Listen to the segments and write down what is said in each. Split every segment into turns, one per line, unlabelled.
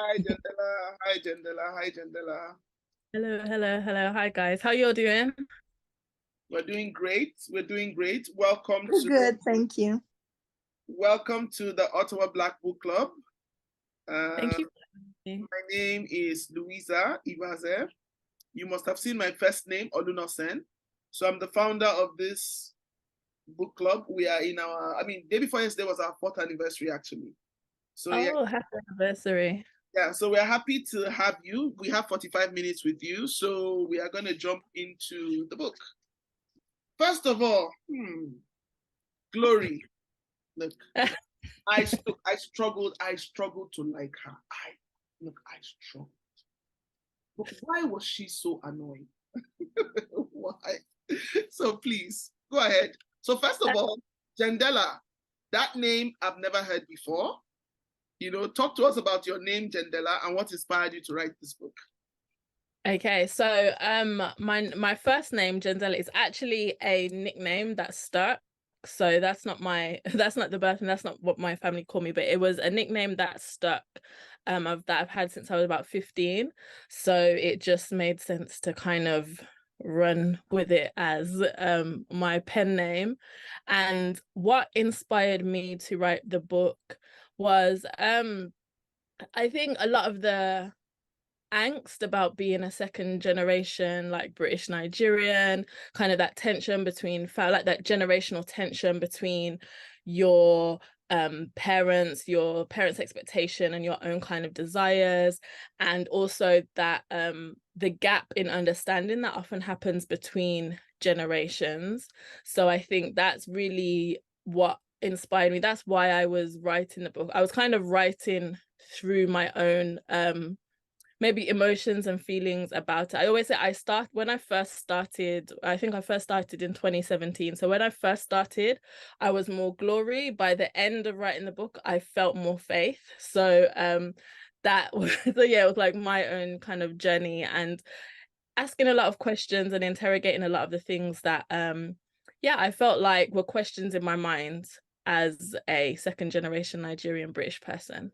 Hi, Jendella. Hi, Jendella. Hi, Jendella.
Hello. Hi guys. How you all doing?
We're doing great. We're doing great. Welcome
We're
to
good, thank you.
the Ottawa Black Book Club.
Thank
Uh,
you for having me.
my name is Louisa Ibaze. You must have seen my first name, Olunosen. So I'm the founder of this book club. We are in day before yesterday was our fourth anniversary, actually. So yeah,
Oh, happy anniversary.
yeah. So we're happy to have you. We have 45 minutes with you. So we are going to jump into the book. First of all, Glory. Look, I struggled to like her. I struggled. But why was she so annoying? Why? So please go ahead. So first of all, Jendella, that name I've never heard before. Talk to us about your name, Jendella, and what inspired you to write this book.
Okay, so my first name, Jendella, is actually a nickname that stuck. So that's not my that's not the birth and that's not what my family called me, but it was a nickname that stuck that I've had since I was about 15. So it just made sense to kind of run with it as my pen name. And what inspired me to write the book was I think a lot of the angst about being a second generation like British Nigerian, kind of that tension between like that generational tension between your your parents' expectation and your own kind of desires, and also that the gap in understanding that often happens between generations. So I think that's really what inspired me. That's why I was writing the book. I was kind of writing through my own maybe emotions and feelings about it. I always say when I first started, I think I first started in 2017. So when I first started, I was more Glory. By the end of writing the book, I felt more Faith. So that was so yeah, it was like my own kind of journey and asking a lot of questions and interrogating a lot of the things that yeah, I felt like were questions in my mind as a second generation Nigerian British person.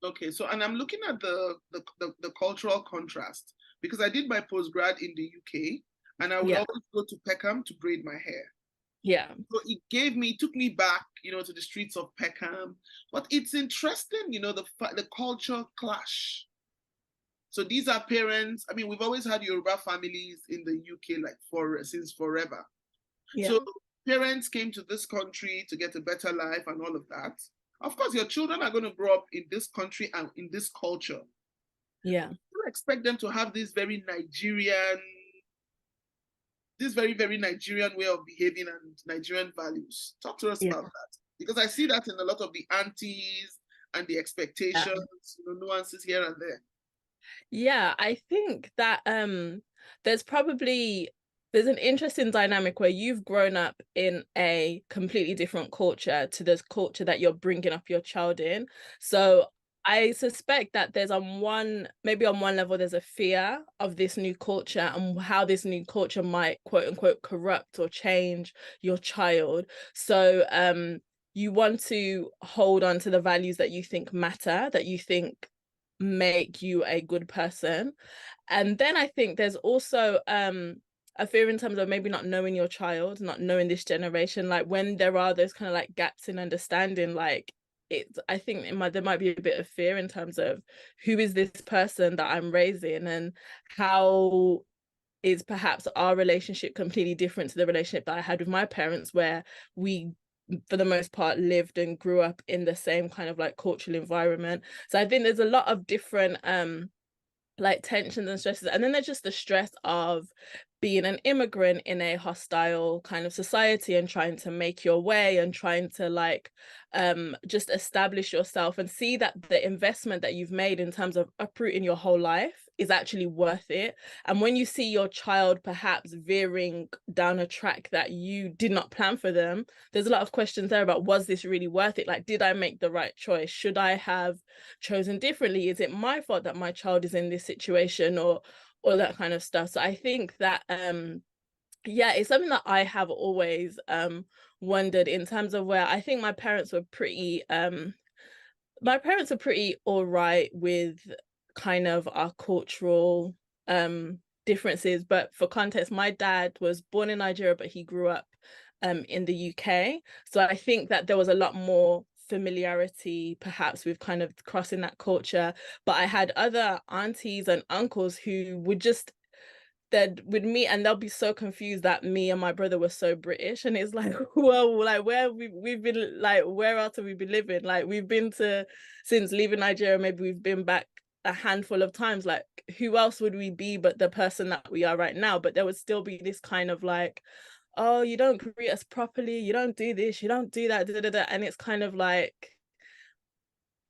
Okay, so and I'm looking at the cultural contrast because I did my postgrad in the UK and I would
Yeah.
always go to Peckham to braid my hair.
Yeah.
So took me back, to the streets of Peckham. But it's interesting, the culture clash. So these are parents. I mean, we've always had Yoruba families in the UK since forever.
Yeah.
So parents came to this country to get a better life and all of that. Of course, your children are going to grow up in this country and in this culture.
Yeah.
You expect them to have this very, very Nigerian way of behaving and Nigerian values. Talk to us
Yeah.
about that. Because I see that in a lot of the aunties and the expectations, nuances here and there.
Yeah, I think that there's probably there's an interesting dynamic where you've grown up in a completely different culture to this culture that you're bringing up your child in. So I suspect that there's maybe on one level there's a fear of this new culture and how this new culture might quote unquote corrupt or change your child. So you want to hold on to the values that you think matter, that you think make you a good person. And then I think there's also a fear in terms of maybe not knowing your child, not knowing this generation, like when there are those kind of like gaps in understanding, like I think there might be a bit of fear in terms of who is this person that I'm raising and how is perhaps our relationship completely different to the relationship that I had with my parents, where we for the most part lived and grew up in the same kind of like cultural environment. So I think there's a lot of different like tensions and stresses, and then there's just the stress of being an immigrant in a hostile kind of society and trying to make your way and trying to like just establish yourself and see that the investment that you've made in terms of uprooting your whole life is actually worth it. And when you see your child perhaps veering down a track that you did not plan for them, there's a lot of questions there about, was this really worth it? Like, did I make the right choice? Should I have chosen differently? Is it my fault that my child is in this situation, or all that kind of stuff? So I think that yeah, it's something that I have always wondered in terms of where I think my parents were pretty My parents are pretty all right with kind of our cultural differences, but for context, my dad was born in Nigeria, but he grew up in the UK. So I think that there was a lot more familiarity perhaps with kind of crossing that culture. But I had other aunties and uncles who would just that would meet and they'll be so confused that me and my brother were so British, and it's like, well, like where we've been, like where else have we been living? Like we've been to, since leaving Nigeria, maybe we've been back a handful of times. Like who else would we be but the person that we are right now? But there would still be this kind of like, oh, you don't greet us properly, you don't do this, you don't do that, da, da, da. And it's kind of like,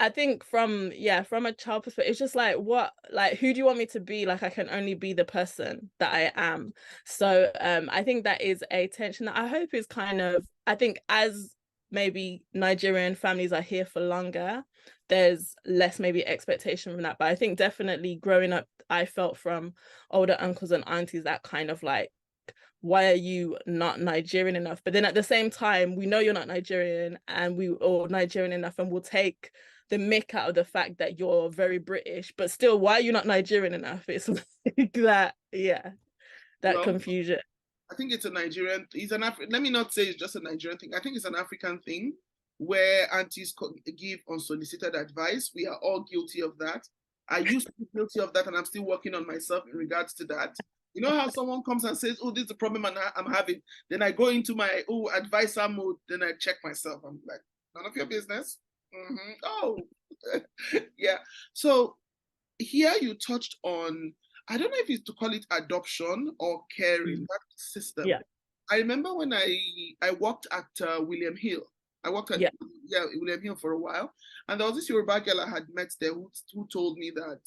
I think from, yeah, from a child perspective, it's just like, what, like, who do you want me to be? Like, I can only be the person that I am. So I think that is a tension that I hope is kind of, I think as maybe Nigerian families are here for longer, there's less maybe expectation from that. But I think definitely growing up, I felt from older uncles and aunties that kind of like, why are you not Nigerian enough? But then at the same time, we know you're not Nigerian and we or Nigerian enough, and we'll take the mick out of the fact that you're very British, but still, why are you not Nigerian enough? It's like that, yeah, that
Well,
confusion.
I think it's a Nigerian. It's an let me not say it's just a Nigerian thing. I think it's an African thing where aunties give unsolicited advice. We are all guilty of that. I used to be guilty of that, and I'm still working on myself in regards to that. You know how someone comes and says, "Oh, this is the problem I'm having." Then I go into my advisor mode. Then I check myself. I'm like, none of your business. Mm-hmm. Oh, yeah. So here you touched on, I don't know if it's to call it adoption or caring, that system.
Yeah,
I remember when I worked at William Hill. I worked at,
yeah.
yeah, William Hill for a while, and there was this Yoruba girl I had met there who told me that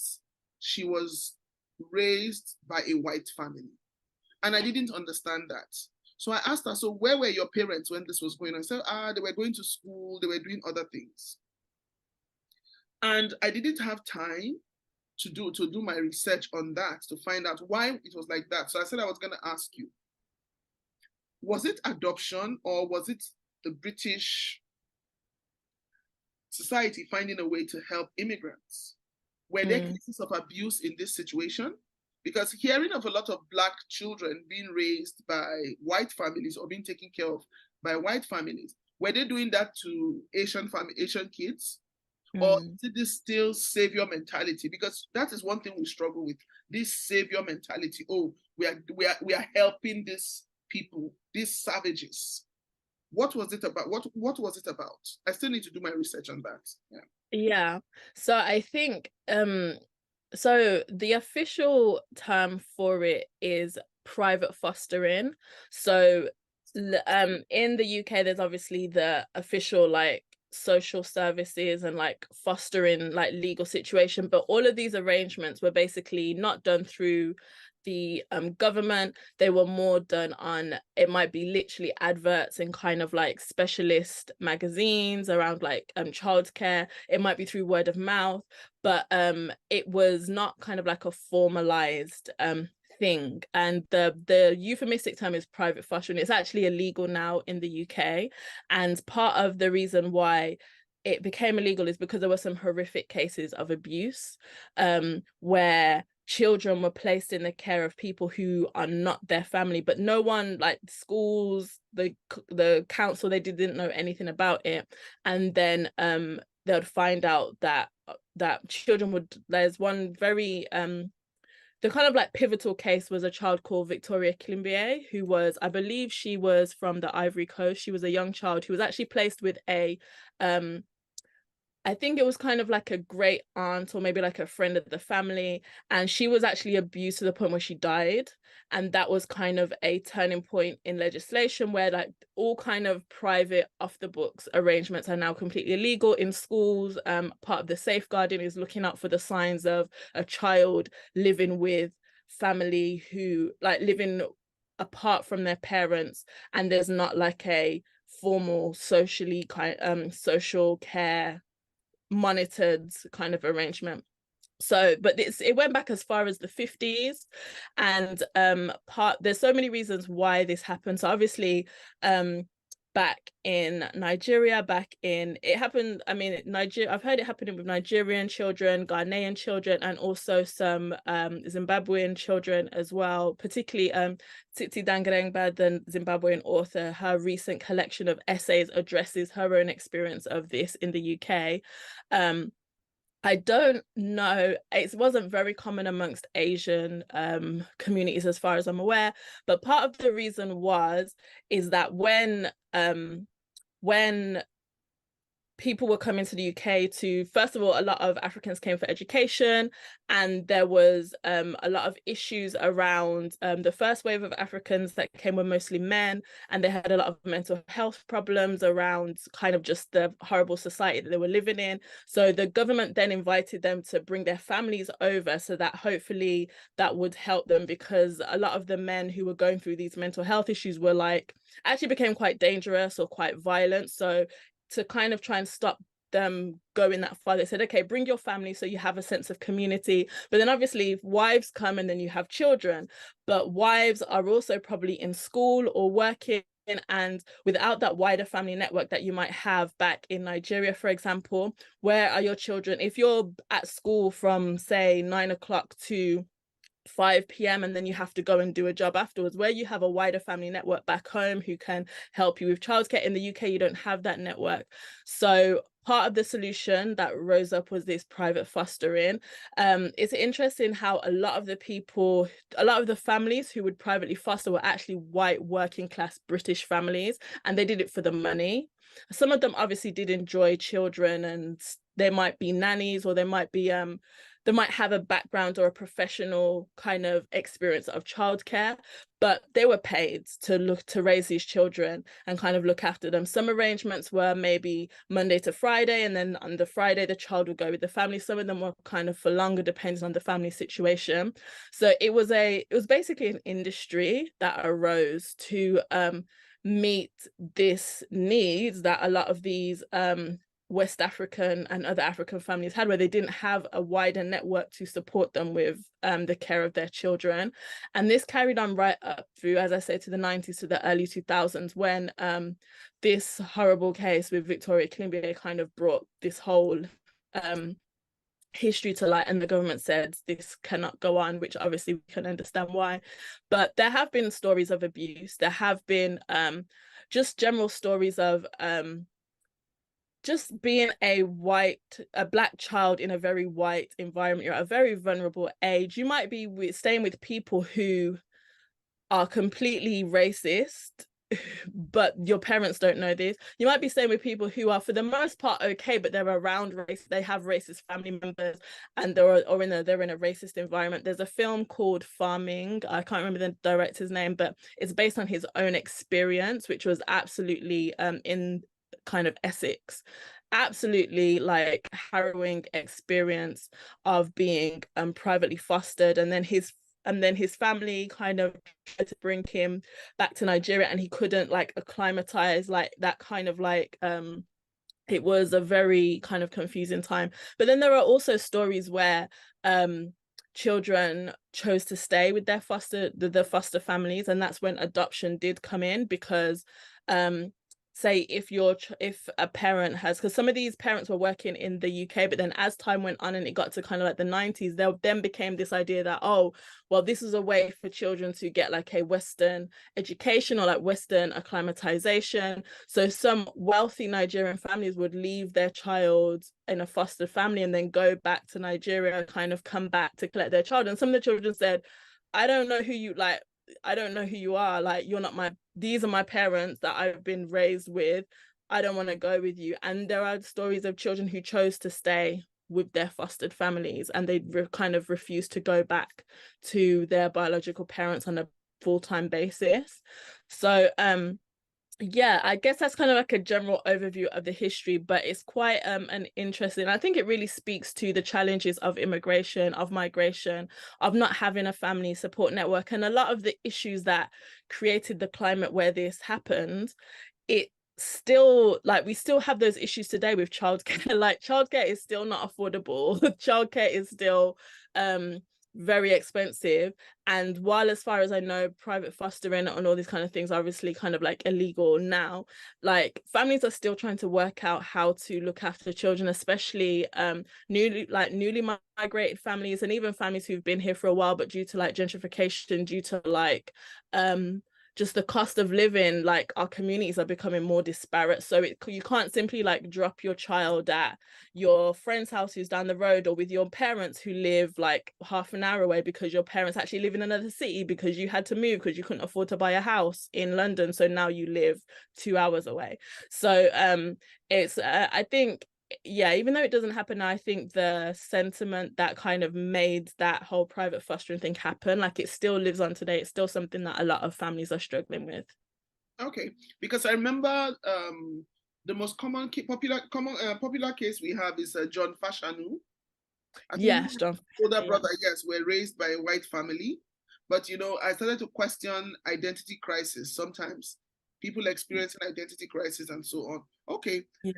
she was raised by a white family, and I didn't understand that. So I asked her, so where were your parents when this was going on? I said, they were going to school, they were doing other things. And I didn't have time to do my research on that to find out why it was like that. So I said I was going to ask you, was it adoption or was it the British society finding a way to help immigrants? Were there cases of abuse in this situation? Because hearing of a lot of Black children being raised by white families or being taken care of by white families, were they doing that to Asian kids? Or is it this still savior mentality? Because that is one thing we struggle with, this savior mentality. Oh, we are helping these people, these savages. What was it about? What was it about? I still need to do my research on that. Yeah.
Yeah. So I think so the official term for it is private fostering. So in the UK there's obviously the official like social services and like fostering like legal situation, but all of these arrangements were basically not done through the government. They were more done on, it might be literally adverts in kind of like specialist magazines around like childcare. It might be through word of mouth, but it was not kind of like a formalized thing. And the euphemistic term is private fostering. It's actually illegal now in the UK, and part of the reason why it became illegal is because there were some horrific cases of abuse where children were placed in the care of people who are not their family, but no one, like schools, the council, they didn't know anything about it. And then they would find out that children would, there's one very the kind of like pivotal case was a child called Victoria Klimbier, who was, I believe she was from the Ivory Coast. She was a young child who was actually placed with a I think it was kind of like a great aunt or maybe like a friend of the family. And she was actually abused to the point where she died. And that was kind of a turning point in legislation where like all kind of private off the books arrangements are now completely illegal in schools. Part of the safeguarding is looking out for the signs of a child living with family who like living apart from their parents, and there's not like a formal socially kind social care monitored kind of arrangement. So but it went back as far as the 50s, and there's so many reasons why this happened. So obviously back in Nigeria, it happened, I mean, Nigeria, I've heard it happening with Nigerian children, Ghanaian children, and also some Zimbabwean children as well, particularly Tsitsi Dangarengba, the Zimbabwean author, her recent collection of essays addresses her own experience of this in the UK. I don't know, it wasn't very common amongst Asian communities as far as I'm aware, but part of the reason is that when people were coming to the UK to, first of all, a lot of Africans came for education, and there was a lot of issues around the first wave of Africans that came were mostly men, and they had a lot of mental health problems around kind of just the horrible society that they were living in. So the government then invited them to bring their families over so that hopefully that would help them, because a lot of the men who were going through these mental health issues were like, actually became quite dangerous or quite violent. So to kind of try and stop them going that far, they said, okay, bring your family so you have a sense of community. But then obviously wives come and then you have children, but wives are also probably in school or working, and without that wider family network that you might have back in Nigeria, for example, where are your children? If you're at school from say 9 o'clock to 5 p.m. and then you have to go and do a job afterwards, where you have a wider family network back home who can help you with childcare. In the UK, you don't have that network. So part of the solution that rose up was this private fostering. It's interesting how a lot of the families who would privately foster were actually white working class British families, and they did it for the money. Some of them obviously did enjoy children, and they might be nannies, or they might have a background or a professional kind of experience of childcare, but they were paid to raise these children and kind of look after them. Some arrangements were maybe Monday to Friday, and then on the Friday the child would go with the family. Some of them were kind of for longer, depending on the family situation. So it was basically an industry that arose to meet this needs that a lot of these West African and other African families had, where they didn't have a wider network to support them with the care of their children. And this carried on right up through, as I say, to the 90s, to the early 2000s, when this horrible case with Victoria Kimberley kind of brought this whole history to light, and the government said this cannot go on, which obviously we can understand why. But there have been stories of abuse. There have been just general stories of just being a black child in a very white environment. You're at a very vulnerable age. You might be staying with people who are completely racist, but your parents don't know this. You might be staying with people who are, for the most part, okay, but they're around race. They have racist family members, and they're in a racist environment. There's a film called Farming. I can't remember the director's name, but it's based on his own experience, which was absolutely in kind of Essex, absolutely like harrowing experience of being privately fostered, and then his family kind of tried to bring him back to Nigeria, and he couldn't like acclimatize, like that kind of like it was a very kind of confusing time. But then there are also stories where children chose to stay with their the foster families, and that's when adoption did come in, because say if a parent has, because some of these parents were working in the UK, but then as time went on and it got to kind of like the 90s, there then became this idea that, oh, well, this is a way for children to get like a Western education or like Western acclimatization. So some wealthy Nigerian families would leave their child in a foster family and then go back to Nigeria, kind of come back to collect their child. And some of the children said, I don't know who you are, like these are my parents that I've been raised with, I don't want to go with you. And there are stories of children who chose to stay with their fostered families, and they kind of refused to go back to their biological parents on a full-time basis. So yeah, I guess that's kind of like a general overview of the history, but it's quite an interesting, I think it really speaks to the challenges of immigration, of migration, of not having a family support network, and a lot of the issues that created the climate where this happened. It still, like, we still have those issues today with childcare. Like, childcare is still not affordable. Childcare is still very expensive. And while, as far as I know, private fostering and all these kind of things are obviously kind of like illegal now, like families are still trying to work out how to look after children, especially newly migrated families, and even families who've been here for a while, but due to like gentrification, due to like just the cost of living, like our communities are becoming more disparate. So you can't simply like drop your child at your friend's house who's down the road, or with your parents who live like half an hour away, because your parents actually live in another city because you had to move because you couldn't afford to buy a house in London. So now you live 2 hours away. So it's I think, yeah, even though it doesn't happen now, I think the sentiment that kind of made that whole private fostering thing happen, like it still lives on today. It's still something that a lot of families are struggling with.
Okay, because I remember the most popular case we have is John Fashanu. I think
Yes, John.
older
Yeah.
brother, yes, were raised by a white family, but I started to question identity crisis. Sometimes people experiencing identity crisis and so on. Okay,
Yeah.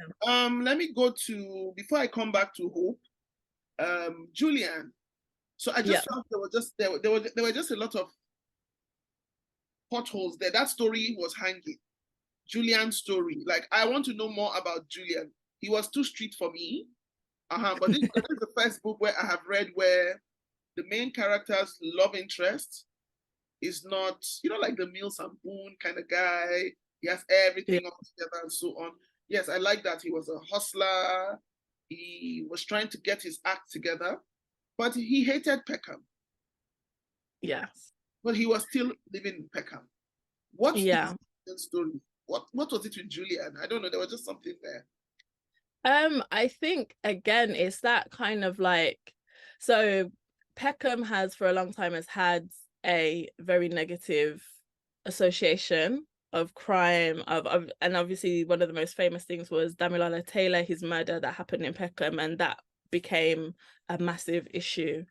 let me go to, before I come back to Hope, Julian. So I
Yeah.
just felt there were just a lot of potholes there. That story was hanging. Julian's story. Like, I want to know more about Julian. He was too street for me. But this is the first book where I have read where the main character's love interest is not, like the Mills and Boone kind of guy. He has
Yeah.
everything all together and so on. Yes, I like that. He was a hustler. He was trying to get his act together, but he hated Peckham.
Yes.
But he was still living in Peckham. What's the
Yeah.
story? What was it with Julian? I don't know. There was just something there.
I think again, it's that kind of like, so Peckham has for a long time has had a very negative association of crime and obviously one of the most famous things was Damilala Taylor, his murder that happened in Peckham, and that became a massive issue,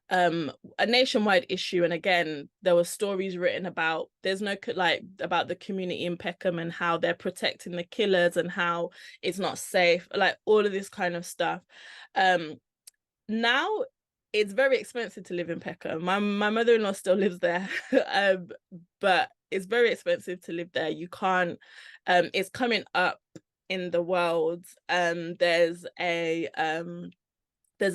a nationwide issue. And again, there were stories written about, there's no like about the community in Peckham and how they're protecting the killers and how it's not safe, like all of this kind of stuff. Now it's very expensive to live in Peckham. My mother-in-law still lives there, but it's very expensive to live there. You can't. It's coming up in the world. There's a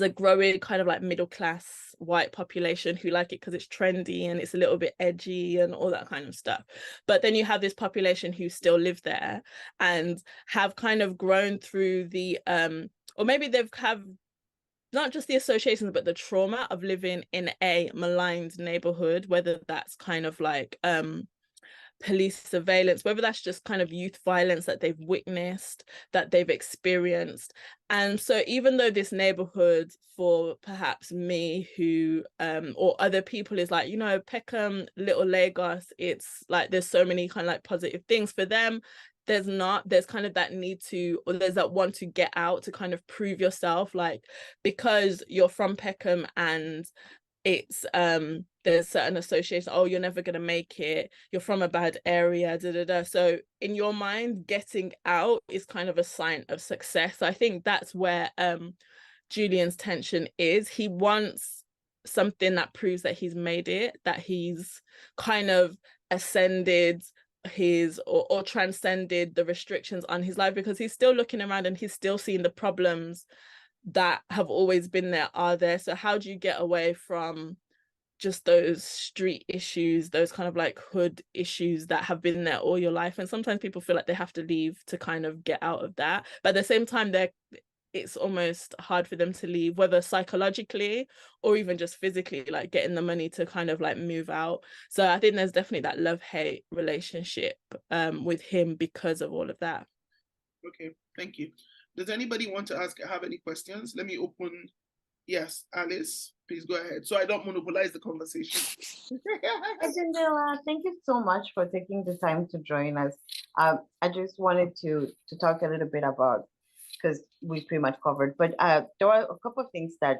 growing kind of like middle class white population who like it because it's trendy and it's a little bit edgy and all that kind of stuff. But then you have this population who still live there and have kind of grown through the or maybe they've have not just the associations, but the trauma of living in a maligned neighborhood, whether that's kind of like police surveillance, whether that's just kind of youth violence that they've witnessed, that they've experienced. And so even though this neighborhood for perhaps me who or other people is like, Peckham, Little Lagos, it's like there's so many kind of like positive things, for them there's kind of that need to, or there's that want to get out to kind of prove yourself, like because you're from Peckham and it's there's certain associations, oh, you're never gonna make it, you're from a bad area, da da da. So in your mind, getting out is kind of a sign of success. So I think that's where Julian's tension is. He wants something that proves that he's made it, that he's kind of ascended his or transcended the restrictions on his life, because he's still looking around and he's still seeing the problems that have always been there are there. So how do you get away from just those street issues, those kind of like hood issues that have been there all your life? And sometimes people feel like they have to leave to kind of get out of that, but at the same time it's almost hard for them to leave, whether psychologically or even just physically, like getting the money to kind of like move out. So I think there's definitely that love-hate relationship with him because of all of that.
Okay, thank you. Does anybody want to have any questions? Let me open. Yes, Alice, please go ahead. So I don't monopolize the conversation.
Hi, Jendella. Thank you so much for taking the time to join us. I just wanted to talk a little bit about, because we pretty much covered, but there were a couple of things that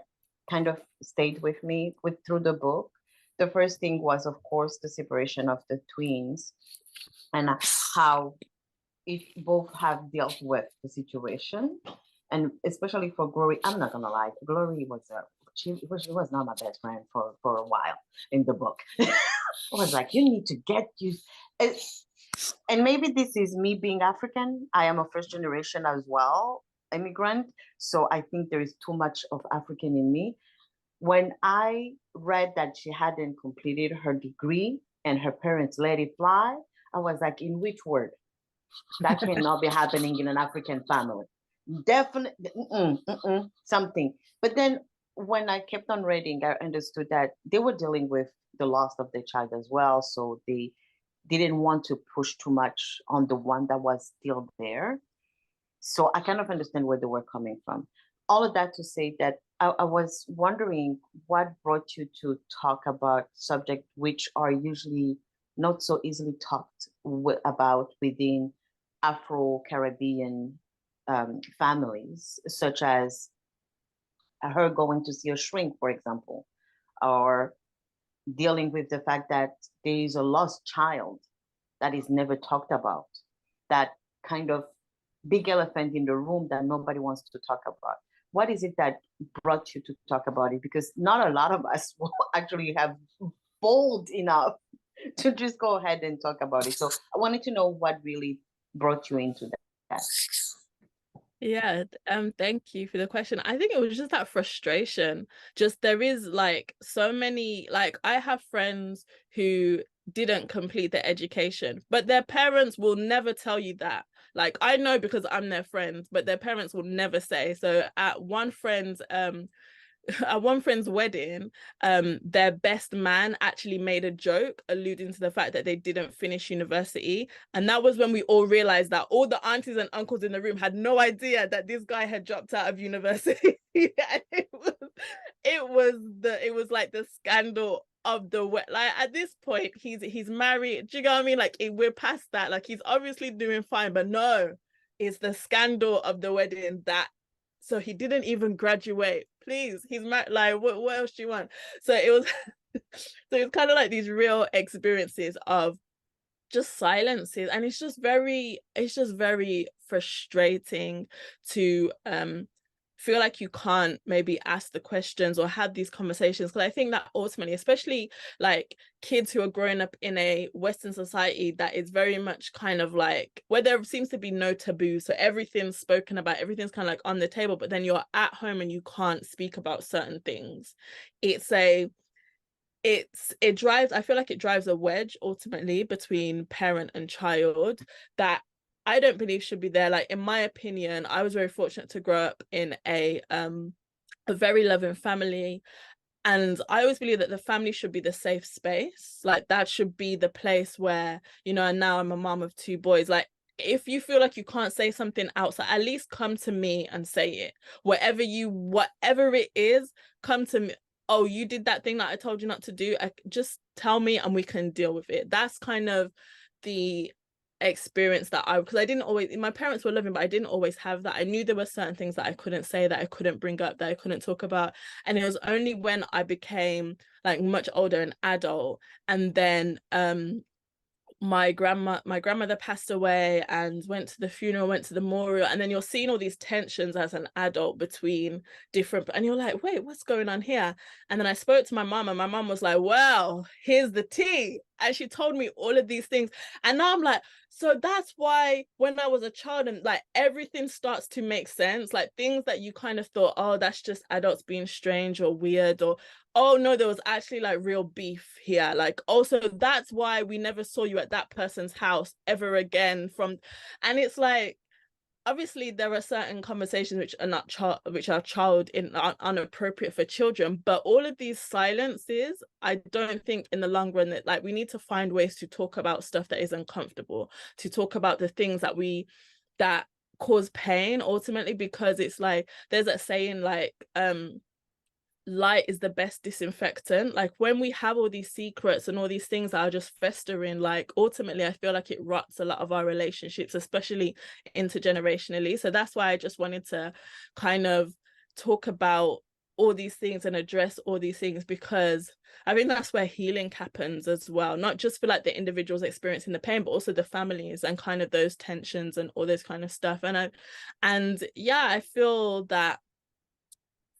kind of stayed with me through the book. The first thing was, of course, the separation of the twins and how both have dealt with the situation. And especially for Glory, I'm not gonna lie, Glory was she was not my best friend for a while in the book. I was like, you need to get used. And maybe this is me being African. I am a first generation as well, immigrant. So I think there is too much of African in me. When I read that she hadn't completed her degree and her parents let it fly, I was like, in which word? That cannot be happening in an African family. Definitely something. But then when I kept on reading, I understood that they were dealing with the loss of their child as well. So they didn't want to push too much on the one that was still there. So I kind of understand where they were coming from. All of that to say that I was wondering what brought you to talk about subjects which are usually not so easily talked about within Afro-Caribbean families, such as her going to see a shrink, for example, or dealing with the fact that there is a lost child that is never talked about, that kind of big elephant in the room that nobody wants to talk about. What is it that brought you to talk about it? Because not a lot of us will actually have bold enough to just go ahead and talk about it. So I wanted to know what really brought you into that.
Yeah, thank you for the question. I think it was just that frustration. Just there is like so many, like I have friends who didn't complete their education, but their parents will never tell you that. Like I know because I'm their friend, but their parents will never say. So at one friend's at one friend's wedding, their best man actually made a joke alluding to the fact that they didn't finish university. And that was when we all realized that all the aunties and uncles in the room had no idea that this guy had dropped out of university. And it was like the scandal of the like at this point he's married. Do you know what I mean? Like we're past that. Like he's obviously doing fine, but no, it's the scandal of the wedding that so he didn't even graduate. Please, he's married. Like, what else do you want? So it was, so it's kind of like these real experiences of just silences, and it's just very frustrating to feel like you can't maybe ask the questions or have these conversations, because I think that ultimately, especially like kids who are growing up in a Western society that is very much kind of like where there seems to be no taboo, so everything's spoken about, everything's kind of like on the table, but then you're at home and you can't speak about certain things. It drives, I feel like it drives a wedge ultimately between parent and child that I don't believe should be there. Like in my opinion, I was very fortunate to grow up in a very loving family, and I always believe that the family should be the safe space. Like that should be the place where, you know, and now I'm a mom of 2 boys. Like if you feel like you can't say something outside, at least come to me and say it. Whatever it is, come to me. Oh, you did that thing that I told you not to do. Just tell me and we can deal with it. That's kind of the experience that because I didn't always, my parents were loving, but I didn't always have that. I knew there were certain things that I couldn't say, that I couldn't bring up, that I couldn't talk about. And it was only when I became like much older, an adult, and then my grandmother passed away and went to the funeral, went to the memorial, and then you're seeing all these tensions as an adult between different, and you're like, wait, what's going on here? And then I spoke to my mom, and my mom was like, well, here's the tea, and she told me all of these things. And now I'm like, so that's why when I was a child, and like everything starts to make sense, like things that you kind of thought, oh, that's just adults being strange or weird, or oh no, there was actually like real beef here. Like also that's why we never saw you at that person's house ever again and it's like, obviously there are certain conversations which are not inappropriate for children, but all of these silences, I don't think in the long run that, like, we need to find ways to talk about stuff that is uncomfortable, to talk about the things that cause pain ultimately, because it's like there's that saying like light is the best disinfectant. Like when we have all these secrets and all these things that are just festering, like ultimately I feel like it rots a lot of our relationships, especially intergenerationally. So that's why I just wanted to kind of talk about all these things and address all these things, because I think that's where healing happens as well, not just for like the individuals experiencing the pain, but also the families and kind of those tensions and all this kind of stuff. And yeah, I feel that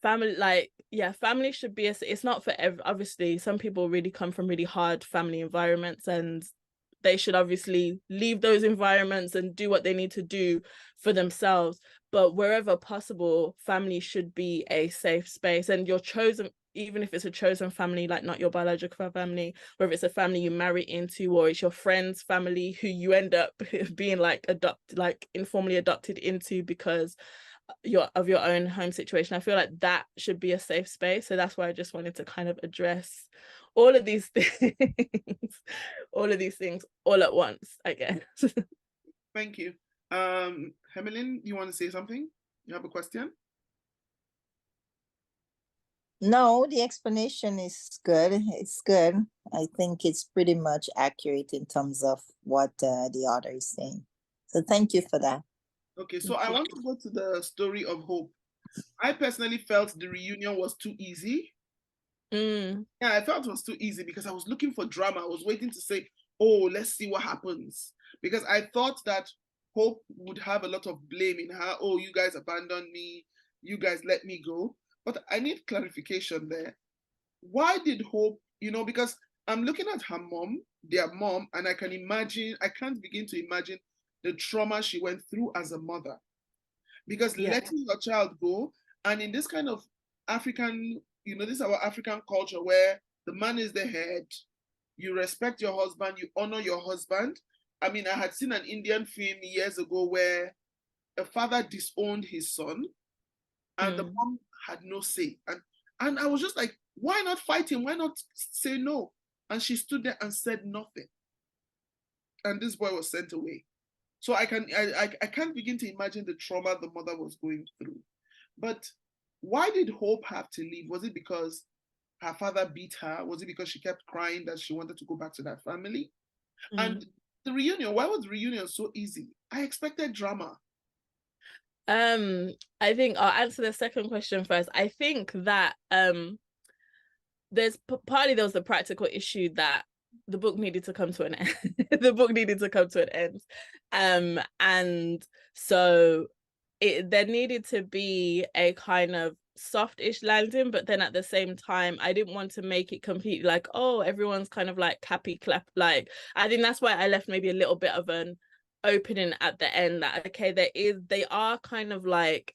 family, like, yeah, family should be it's not for obviously some people really come from really hard family environments, and they should obviously leave those environments and do what they need to do for themselves. But wherever possible, family should be a safe space, and your chosen, even if it's a chosen family, like not your biological family, whether it's a family you marry into, or it's your friend's family who you end up being like informally adopted into because your own home situation. I feel like that should be a safe space. So that's why I just wanted to kind of address all of these things, all of these things all at once, I guess.
Thank you. Hemelin, you want to say something? You have a question?
No, the explanation is good. It's good. I think it's pretty much accurate in terms of what the author is saying. So thank you for that.
Okay, so I want to go to the story of Hope. I personally felt the reunion was too easy. Yeah, I felt it was too easy because I was looking for drama. I was waiting to say, oh, let's see what happens. Because I thought that Hope would have a lot of blame in her. Oh, you guys abandoned me. You guys let me go. But I need clarification there. Why did Hope, because I'm looking at her mom, their mom, and I can't begin to imagine the trauma she went through as a mother. Because letting your child go, and in this kind of African, this is our African culture where the man is the head, you respect your husband, you honor your husband. I mean, I had seen an Indian film years ago where a father disowned his son and the mom had no say. And I was just like, why not fight him? Why not say no? And she stood there and said nothing. And this boy was sent away. So I can't begin to imagine the trauma the mother was going through. But why did Hope have to leave? Was it because her father beat her? Was it because she kept crying that she wanted to go back to that family? And the reunion, why was the reunion so easy? I expected drama.
I think I'll answer the second question first. I think that there's partly there was the practical issue that the book needed to come to an end. The book needed to come to an end. And so there needed to be a kind of soft-ish landing, but then at the same time, I didn't want to make it completely like, oh, everyone's kind of like happy clap. Like, I think that's why I left maybe a little bit of an opening at the end that, okay, they are kind of like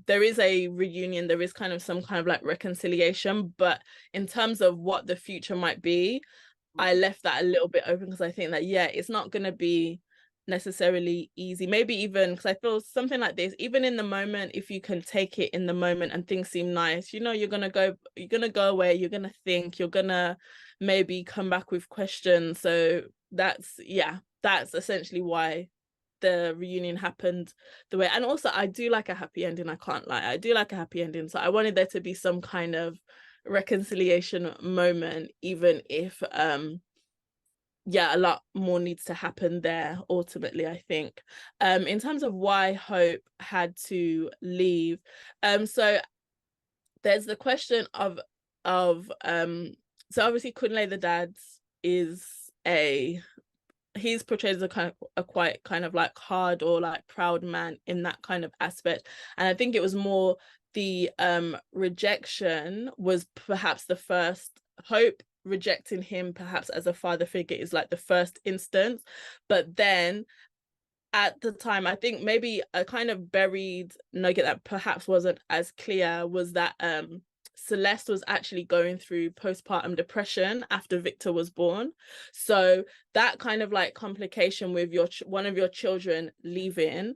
there is a reunion, there is kind of some kind of like reconciliation, but in terms of what the future might be, I left that a little bit open because I think that, yeah, it's not going to be necessarily easy. Maybe even because I feel something like this, even in the moment, if you can take it in the moment and things seem nice, you're gonna go away, you're gonna think, you're gonna maybe come back with questions. So that's essentially why the reunion happened the way. And also I do like a happy ending, I can't lie, I do like a happy ending. So I wanted there to be some kind of reconciliation moment, even if a lot more needs to happen there ultimately, I think. In terms of why Hope had to leave, so there's the question of so obviously Kunle the dad he's portrayed as a quite kind of like hard or like proud man in that kind of aspect, and I think it was more the rejection was perhaps the first. Hope rejecting him perhaps as a father figure is like the first instance, but then at the time, I think maybe a kind of buried nugget that perhaps wasn't as clear was that Celeste was actually going through postpartum depression after Victor was born. So that kind of like complication with one of your children leaving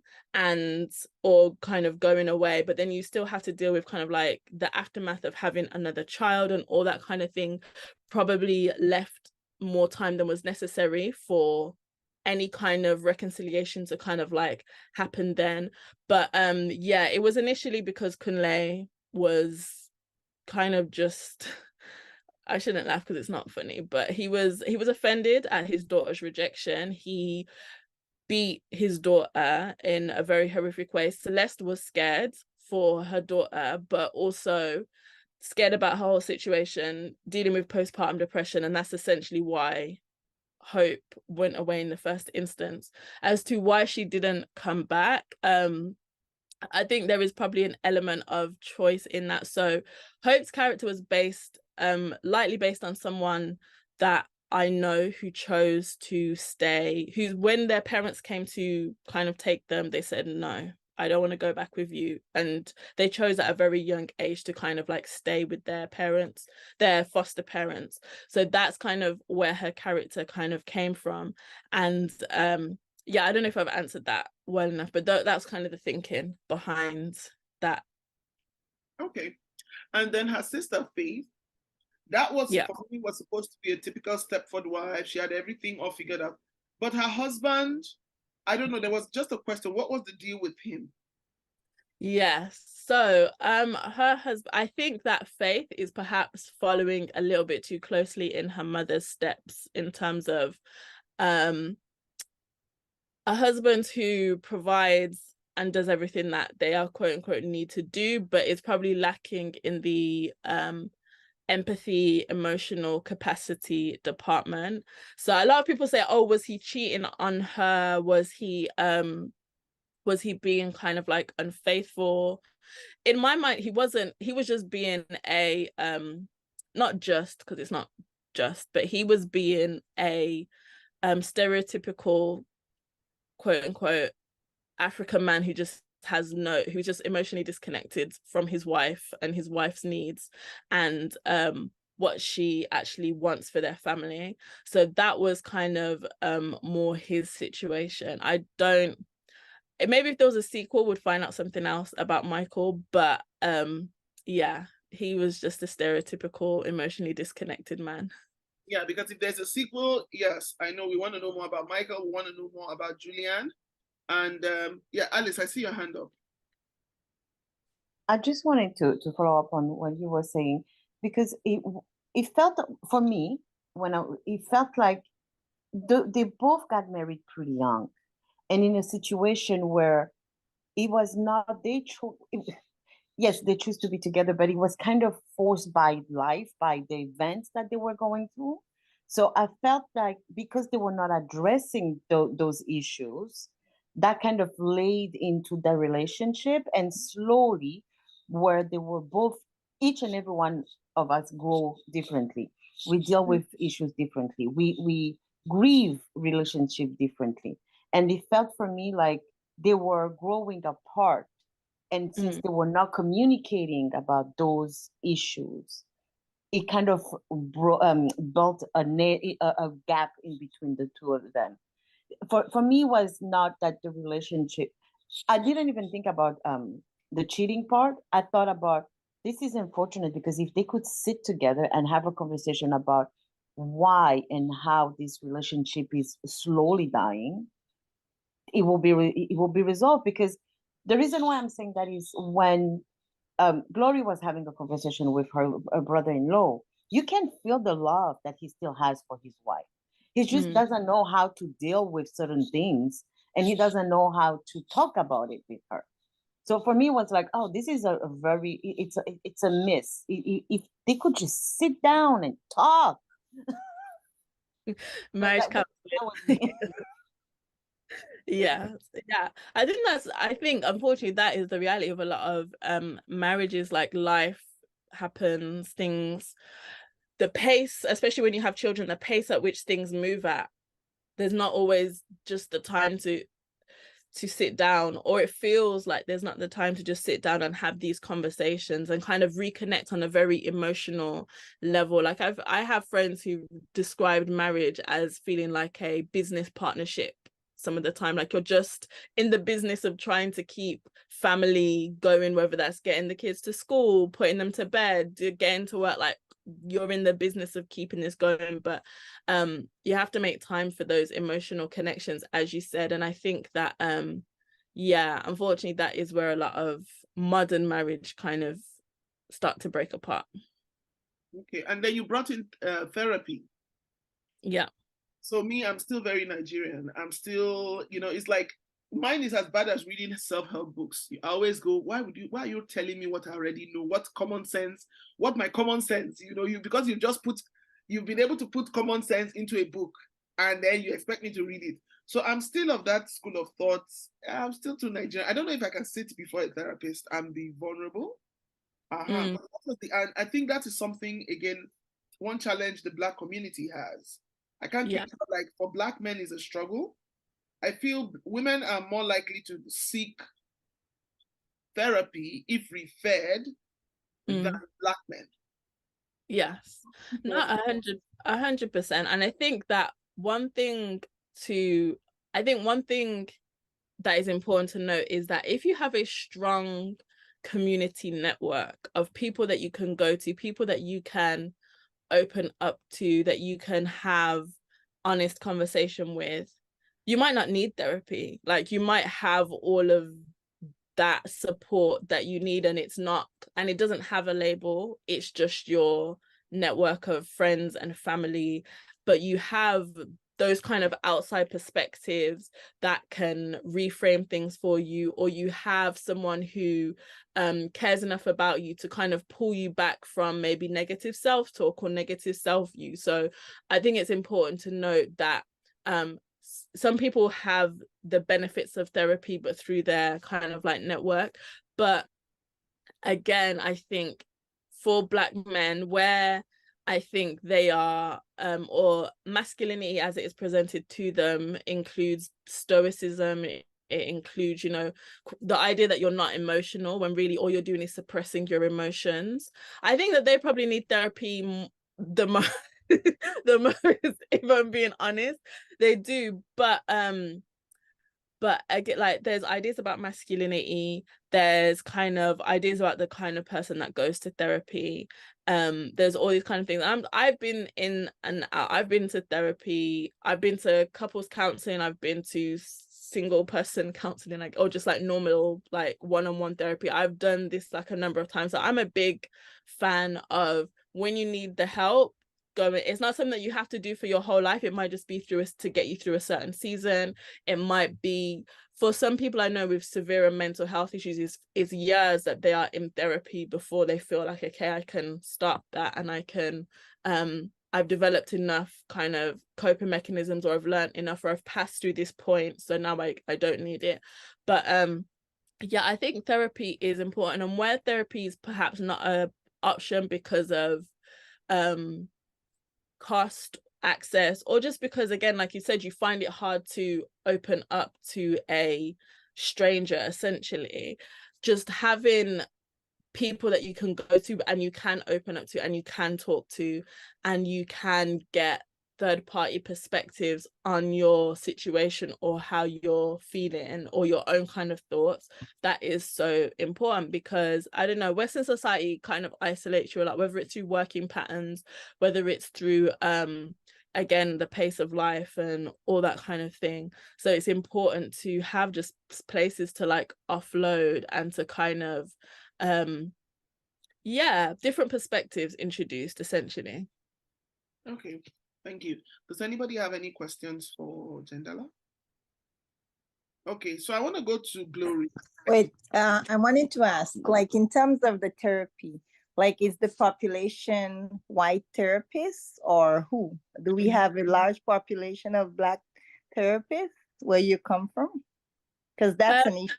or kind of going away, but then you still have to deal with kind of like the aftermath of having another child and all that kind of thing, probably left more time than was necessary for any kind of reconciliation to kind of like happen then. But it was initially because Kunle was kind of just I shouldn't laugh because it's not funny, but he was offended at his daughter's rejection. He beat his daughter in a very horrific way. Celeste was scared for her daughter, but also scared about her whole situation, dealing with postpartum depression, and that's essentially why Hope went away in the first instance. As to why she didn't come back, I think there is probably an element of choice in that. So Hope's character was based lightly based on someone that I know who chose to stay, who's when their parents came to kind of take them, they said, no, I don't want to go back with you. And they chose at a very young age to kind of like stay with their parents, their foster parents. So that's kind of where her character kind of came from. And yeah, I don't know if I've answered that well enough, but that's kind of the thinking behind that.
Okay. And then her sister Faith, that was
Yeah.
for me was supposed to be a typical Stepford wife. She had everything all figured out. But her husband, I don't know, there was just a question. What was the deal with him?
Yes. So her husband, I think that Faith is perhaps following a little bit too closely in her mother's steps in terms of a husband who provides and does everything that they are quote unquote need to do, but is probably lacking in the empathy, emotional capacity department. So a lot of people say, oh, was he cheating on her? Was he being kind of like unfaithful? In my mind, he wasn't. He was just being a not just, because it's not just, but he was being a stereotypical quote unquote African man who's just emotionally disconnected from his wife and his wife's needs and what she actually wants for their family. So that was kind of more his situation. Maybe if there was a sequel, we'd find out something else about Michael, but yeah, he was just a stereotypical emotionally disconnected man.
Yeah, because if there's a sequel, yes, I know we want to know more about Michael. We want to know more about Julianne. And yeah, Alice, I see your hand up.
I just wanted to follow up on what you were saying, because it felt for me it felt like they both got married pretty young, and in a situation where it was not yes, they choose to be together, but it was kind of forced by life, by the events that they were going through. So I felt like because they were not addressing those issues, that kind of laid into the relationship, and slowly, where they were both, each and every one of us grow differently. We deal with issues differently. We grieve relationship differently. And it felt for me like they were growing apart, and since they were not communicating about those issues, it kind of built a gap in between the two of them. For me, was not that the relationship. I didn't even think about the cheating part. I thought about, this is unfortunate, because if they could sit together and have a conversation about why and how this relationship is slowly dying, it will be resolved. Because the reason why I'm saying that is, when Glory was having a conversation with her brother-in-law, you can feel the love that he still has for his wife. He just doesn't know how to deal with certain things, and he doesn't know how to talk about it with her. So for me, it was like, oh, this is a very, it's a miss. If they could just sit down and talk.
Marriage
that was me.
yeah I think unfortunately that is the reality of a lot of marriages. Like, life happens, things, the pace, especially when you have children, the pace at which things move at, there's not always just the time to sit down, or it feels like there's not the time to just sit down and have these conversations and kind of reconnect on a very emotional level. Like, I have friends who described marriage as feeling like a business partnership some of the time. Like, you're just in the business of trying to keep family going, whether that's getting the kids to school, putting them to bed, getting to work. Like, you're in the business of keeping this going, but you have to make time for those emotional connections, as you said. And I think that yeah, unfortunately, that is where a lot of modern marriage kind of start to break apart.
Okay, and then you brought in therapy.
Yeah.
So me, I'm still very Nigerian. I'm still, it's like, mine is as bad as reading self-help books. I always go, why are you telling me what I already know? What common sense? What my common sense? Because you've been able to put common sense into a book, and then you expect me to read it. So I'm still of that school of thought. I'm still too Nigerian. I don't know if I can sit before a therapist and be vulnerable.
Mm,
But and I think that is something, again, one challenge the Black community has. I can't
yeah.
picture, like, for Black men is a struggle. I feel women are more likely to seek therapy if referred than
Mm.
Black men.
Yes, not 100%. And I think that I think one thing that is important to note is that if you have a strong community network of people that you can go to, people that you can open up to, that you can have honest conversation with, you might not need therapy. Like, you might have all of that support that you need, and it doesn't have a label. It's just your network of friends and family, but you have those kind of outside perspectives that can reframe things for you, or you have someone who cares enough about you to kind of pull you back from maybe negative self-talk or negative self-view. So I think it's important to note that some people have the benefits of therapy, but through their kind of like network. But again, I think for Black men, where I think they are, or masculinity as it is presented to them includes stoicism. It includes, the idea that you're not emotional when really all you're doing is suppressing your emotions. I think that they probably need therapy the most, the most, if I'm being honest. They do, but I get, like, there's ideas about masculinity, there's kind of ideas about the kind of person that goes to therapy. There's all these kind of things. I've been in and out. I've been to therapy, I've been to couples counseling, I've been to single person counseling, like, or just like normal like one-on-one therapy. I've done this like a number of times. So I'm a big fan of, when you need the help, going. It's not something that you have to do for your whole life. It might just be to get you through a certain season. It might be, for some people I know with severe mental health issues, is years that they are in therapy before they feel like, okay, I can stop that, and I can I've developed enough kind of coping mechanisms, or I've learned enough, or I've passed through this point, so now I don't need it. But yeah, I think therapy is important, and where therapy is perhaps not a option because of cost, access, or just because, again, like you said, you find it hard to open up to a stranger, essentially, just having people that you can go to and you can open up to and you can talk to, and you can get third-party perspectives on your situation or how you're feeling or your own kind of thoughts, that is so important. Because I don't know, Western society kind of isolates you a lot, whether it's through working patterns, whether it's through again, the pace of life and all that kind of thing. So it's important to have just places to like offload and to kind of different perspectives introduced, essentially.
Okay, thank you. Does anybody have any questions for Jendella? Okay, so I want to go to Glory.
Wait, I wanted to ask, like, in terms of the therapy, like, is the population white therapists, or who? Do we have a large population of Black therapists where you come from? Because that's an issue.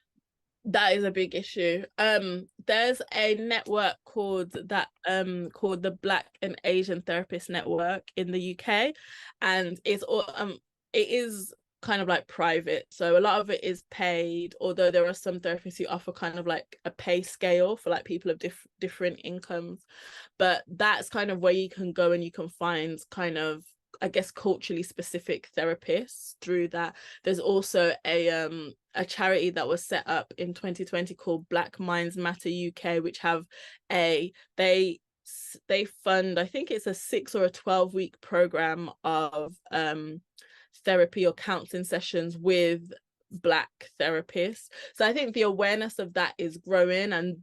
That is a big issue. There's a network called the Black and Asian Therapist Network in the UK, and it is kind of like private, so a lot of it is paid, although there are some therapists who offer kind of like a pay scale for like people of different incomes. But that's kind of where you can go and you can find kind of, I guess, culturally specific therapists through that. There's also a charity that was set up in 2020 called Black Minds Matter UK, which have they fund, I think it's a 6 or a 12-week program of therapy or counseling sessions with Black therapists. So I think the awareness of that is growing, and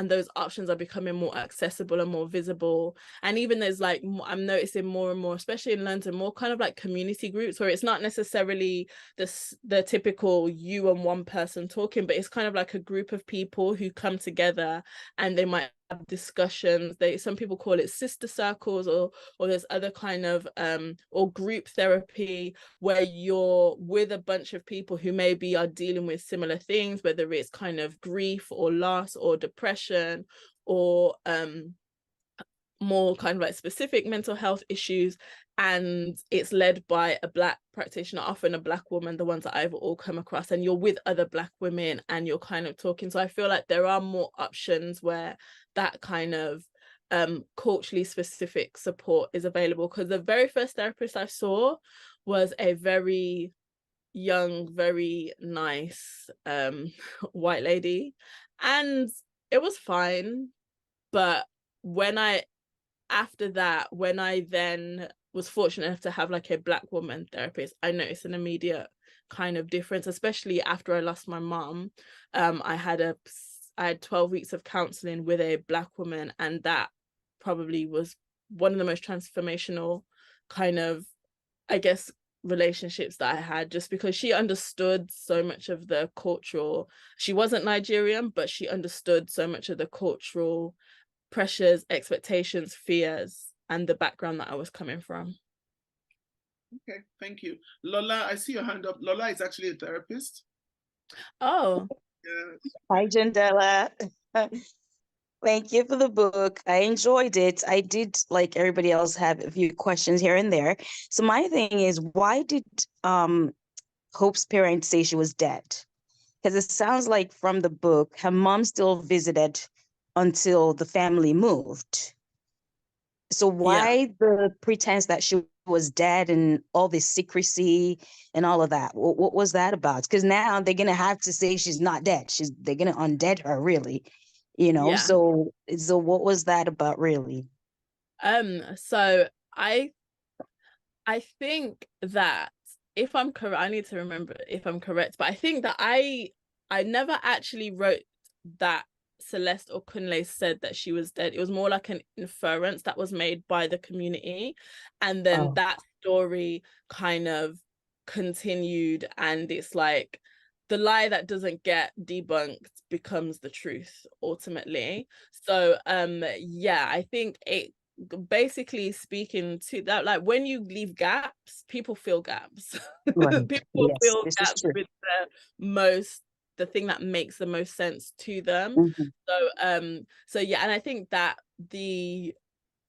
those options are becoming more accessible and more visible. And even there's like, I'm noticing more and more, especially in London, more kind of like community groups where it's not necessarily the typical you and one person talking, but it's kind of like a group of people who come together, and they might discussions. Some people call it sister circles, or there's other kind of or group therapy, where you're with a bunch of people who maybe are dealing with similar things, whether it's kind of grief or loss or depression, or more kind of like specific mental health issues, and it's led by a Black practitioner, often a Black woman, the ones that I've all come across, and you're with other Black women and you're kind of talking. So I feel like there are more options where that kind of culturally specific support is available, because the very first therapist I saw was a very young, very nice white lady, and it was fine. But after that, when I then was fortunate enough to have like a Black woman therapist, I noticed an immediate kind of difference, especially after I lost my mom. I had 12 weeks of counseling with a Black woman, and that probably was one of the most transformational kind of, I guess, relationships that I had, just because she understood so much of the cultural, she wasn't Nigerian, but she understood so much of the cultural pressures, expectations, fears, and the background that I was coming from.
Okay, thank you. Lola, I see your hand up. Lola is actually a therapist.
Oh.
Yes.
Hi, Jendella. Thank you for the book. I enjoyed it. I did, like everybody else, have a few questions here and there. So my thing is, why did Hope's parents say she was dead? Because it sounds like from the book, her mom still visited until the family moved. So why the pretense that she was dead and all this secrecy and all of that? What was that about? Because now they're gonna have to say she's not dead. They're gonna undead her, really, you know.
Yeah.
So what was that about, really?
So I think that, if I'm correct, I need to remember if I'm correct, but I think that I never actually wrote that Celeste or Kunle said that she was dead. It was more like an inference that was made by the community, and then that story kind of continued, and it's like the lie that doesn't get debunked becomes the truth ultimately. So yeah, I think it basically speaking to that, like when you leave gaps, people fill gaps.
Right.
People
Yes,
fill
this is
gaps
true.
with the thing that makes the most sense to them. So yeah, and I think that the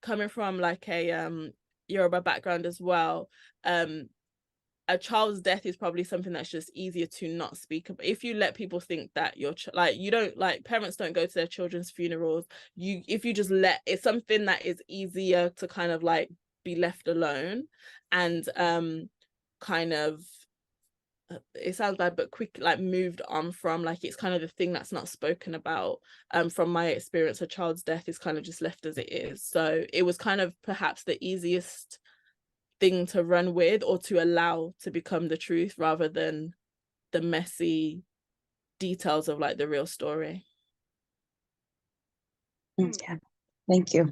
coming from like a Yoruba background as well, a child's death is probably something that's just easier to not speak about. If you let people think that you don't, like, parents don't go to their children's funerals, if you just let, it's something that is easier to kind of like be left alone, and kind of, it sounds bad, but quick, like moved on from, like it's kind of the thing that's not spoken about. From my experience, a child's death is kind of just left as it is. So it was kind of perhaps the easiest thing to run with, or to allow to become the truth, rather than the messy details of like the real story.
Yeah, thank you.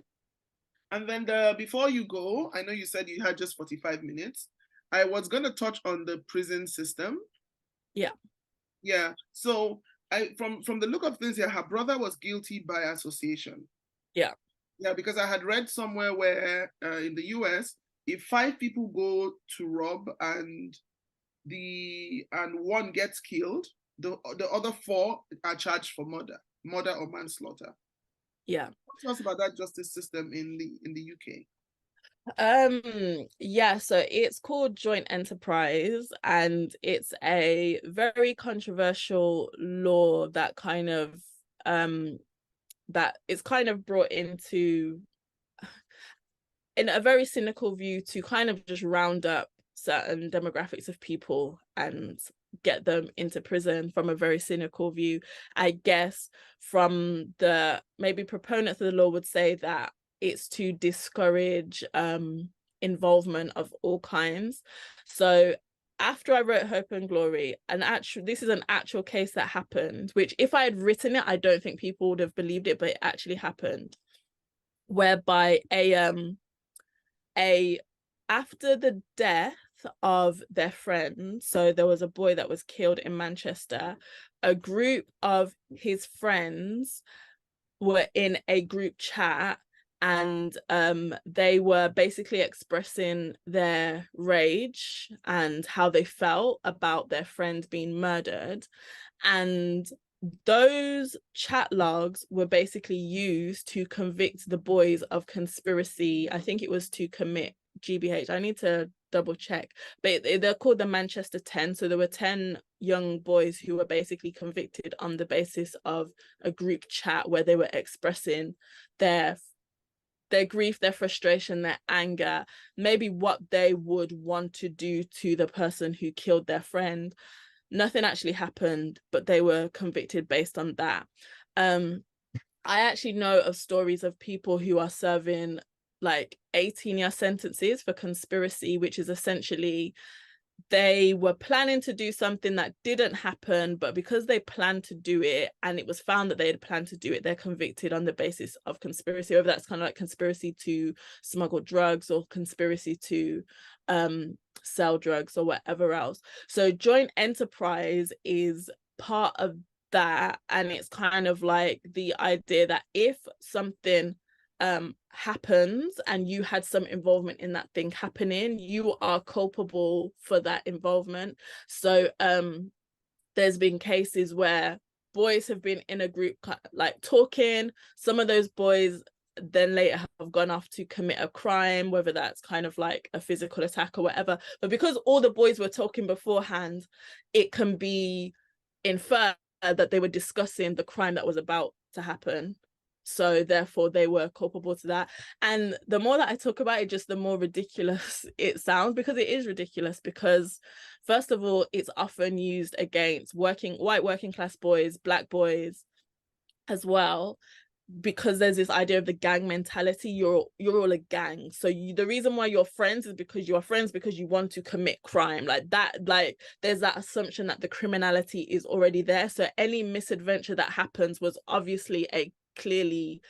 And then before you go, I know you said you had just 45 minutes. I was going to touch on the prison system. Yeah. So from the look of things here, her brother was guilty by association. Yeah, because I had read somewhere where in the US, if 5 people go to rob and one gets killed, the other 4 are charged for murder or manslaughter.
Yeah.
Tell us about that justice system in the UK.
Yeah, so it's called joint enterprise, and it's a very controversial law that kind of that is kind of brought into, in a very cynical view, to kind of just round up certain demographics of people and get them into prison. From a very cynical view, I guess, from the maybe proponents of the law would say that it's to discourage involvement of all kinds. So after I wrote Hope and Glory, this is an actual case that happened, which if I had written it, I don't think people would have believed it, but it actually happened, whereby after the death of their friend, so there was a boy that was killed in Manchester, a group of his friends were in a group chat, and they were basically expressing their rage and how they felt about their friend being murdered. And those chat logs were basically used to convict the boys of conspiracy. I think it was to commit GBH. I need to double check, but they're called the Manchester 10. So there were 10 young boys who were basically convicted on the basis of a group chat where they were expressing their grief, their frustration, their anger, maybe what they would want to do to the person who killed their friend. Nothing actually happened, but they were convicted based on that. I actually know of stories of people who are serving like 18-year sentences for conspiracy, which is essentially they were planning to do something that didn't happen, but because they planned to do it and it was found that they had planned to do it, they're convicted on the basis of conspiracy, whether that's kind of like conspiracy to smuggle drugs or conspiracy to sell drugs or whatever else. So joint enterprise is part of that, and it's kind of like the idea that if something happens and you had some involvement in that thing happening, you are culpable for that involvement. So there's been cases where boys have been in a group like talking. Some of those boys then later have gone off to commit a crime, whether that's kind of like a physical attack or whatever. But because all the boys were talking beforehand, it can be inferred that they were discussing the crime that was about to happen. So therefore they were culpable to that. And the more that I talk about it, just the more ridiculous it sounds, because it is ridiculous. Because first of all, it's often used against white working class boys, Black boys as well, because there's this idea of the gang mentality. You're all a gang, so the reason why you're friends is because you are friends because you want to commit crime. Like that, like there's that assumption that the criminality is already there, so any misadventure that happens was obviously a clearly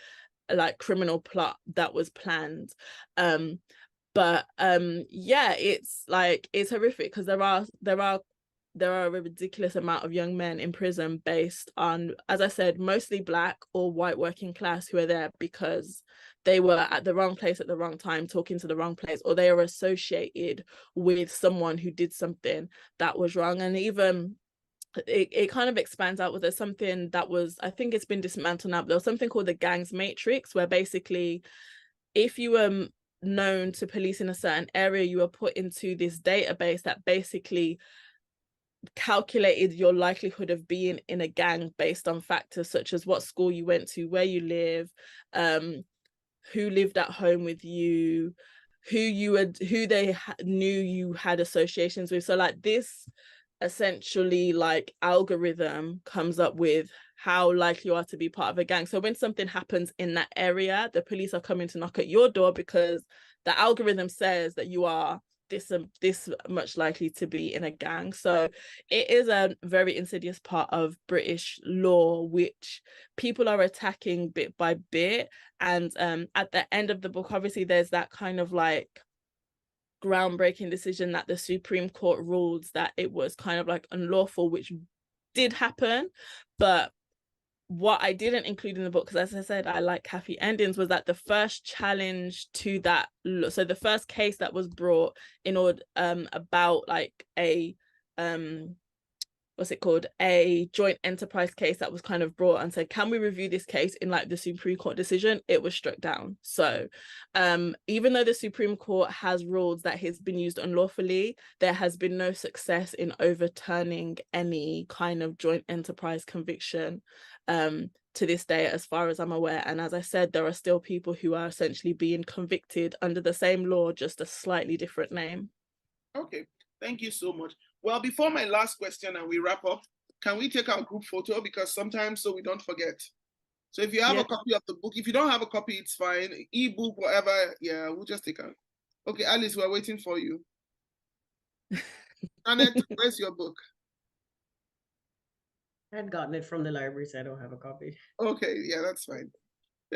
like criminal plot that was planned. But yeah, it's like, it's horrific because there are a ridiculous amount of young men in prison based on, as I said, mostly Black or white working class, who are there because they were at the wrong place at the wrong time, talking to the wrong place, or they are associated with someone who did something that was wrong. And even it kind of expands out. There's something that was, I think it's been dismantled now, but there was something called the gangs matrix, where basically if you were known to police in a certain area, you were put into this database that basically calculated your likelihood of being in a gang based on factors such as what school you went to, where you live, who lived at home with you, who they knew you had associations with. So like this essentially like algorithm comes up with how likely you are to be part of a gang. So when something happens in that area, the police are coming to knock at your door because the algorithm says that you are this much likely to be in a gang. So it is a very insidious part of British law, which people are attacking bit by bit. And at the end of the book, obviously there's that kind of like groundbreaking decision that the Supreme Court ruled that it was kind of like unlawful, which did happen. But what I didn't include in the book, because as I said, I like happy endings, was that the first challenge to that, so the first case that was brought in order about like a what's it called, a joint enterprise case that was kind of brought and said, can we review this case in like the Supreme Court decision, it was struck down. So even though the Supreme Court has ruled that it's been used unlawfully, there has been no success in overturning any kind of joint enterprise conviction to this day, as far as I'm aware. And as I said, there are still people who are essentially being convicted under the same law, just a slightly different name.
Okay, thank you so much. Well, before my last question and we wrap up, can we take our group photo? Because sometimes so we don't forget. So if you have a copy of the book, if you don't have a copy, it's fine. Ebook, whatever, yeah, we'll just take out. Okay, Alice, we're waiting for you. Janet, where's your book?
I had gotten it from the library, so I don't have a copy.
Okay, yeah, that's fine.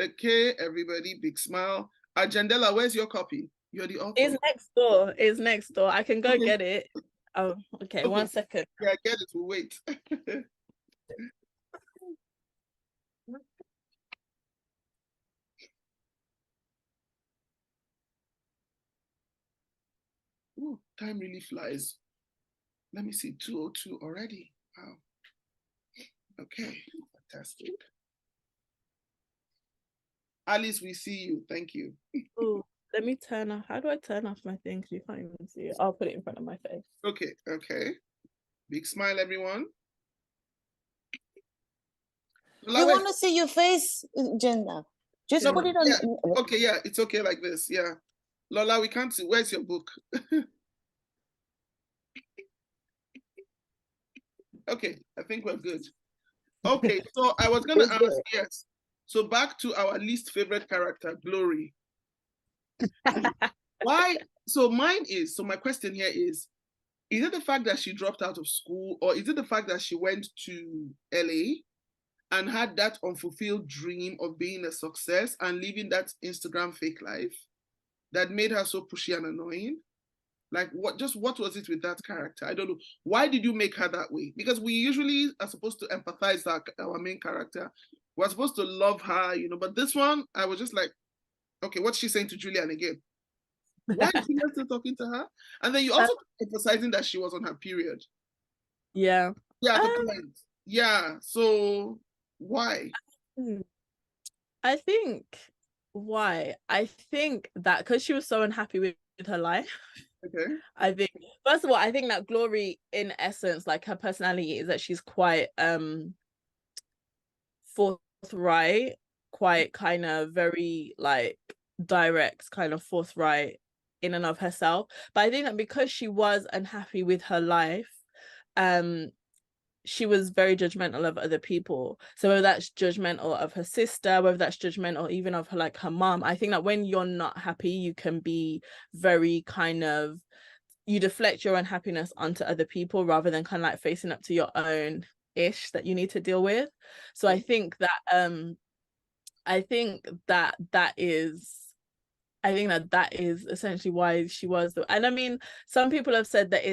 Okay, everybody, big smile. Jendella, where's your copy? You're the author.
It's next door. It's next door. I can go get it. Oh, okay, 1 second.
Yeah, get it. We'll wait. Ooh, time really flies. Let me see, 2:02 already. Wow. Okay, fantastic. Alice, we see you. Thank you.
Oh, let me turn off. How do I turn off my thing? 'Cause you can't even see it. I'll put it in front of my face.
Okay, okay. Big smile, everyone.
We want to see your face, Jenda. Just
No,
put it on.
yeah. Okay, yeah, it's okay like this. Yeah. Lola, we can't see. Where's your book? Okay, I think we're good. Okay, so I was gonna ask, yes. So back to our least favorite character, Glory. Why? So my question here is it the fact that she dropped out of school, or is it the fact that she went to LA and had that unfulfilled dream of being a success and living that Instagram fake life that made her so pushy and annoying? Like, what was it with that character? I don't know. Why did you make her that way? Because we usually are supposed to empathize our main character. We're supposed to love her, but this one, I was just like, okay, what's she saying to Julian again? Why is she still talking to her? And then you also emphasizing that she was on her period.
Yeah.
Yeah, the point. Yeah, so why?
I think why? I think that because she was so unhappy with her life.
Okay.
I think, first of all, I think that Glory, in essence, like her personality is that she's quite forthright, quite kind of very like direct, kind of forthright in and of herself. But I think that because she was unhappy with her life, she was very judgmental of other people. So whether that's judgmental of her sister, whether that's judgmental even of her mom, I think that when you're not happy, you can be very kind of, you deflect your unhappiness onto other people rather than kind of like facing up to your own ish that you need to deal with. So I think that that is essentially why she was and I mean, some people have said that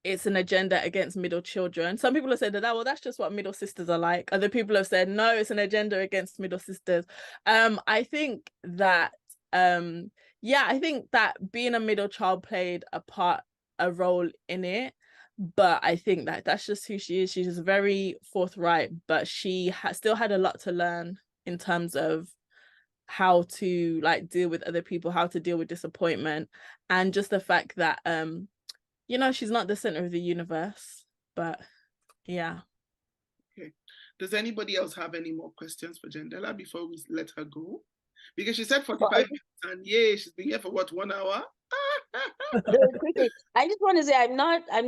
it's an agenda against middle children. Some people have said that, well, that's just what middle sisters are like. Other people have said, no, it's an agenda against middle sisters. I think that, I think that being a middle child played a role in it. But I think that that's just who she is. She's just very forthright, but she still had a lot to learn in terms of how to like deal with other people, how to deal with disappointment, and just the fact that she's not the center of the universe, but yeah.
Okay. Does anybody else have any more questions for Jendella before we let her go? Because she said 45 minutes and she's been here for what, 1 hour?
I just want to say I'm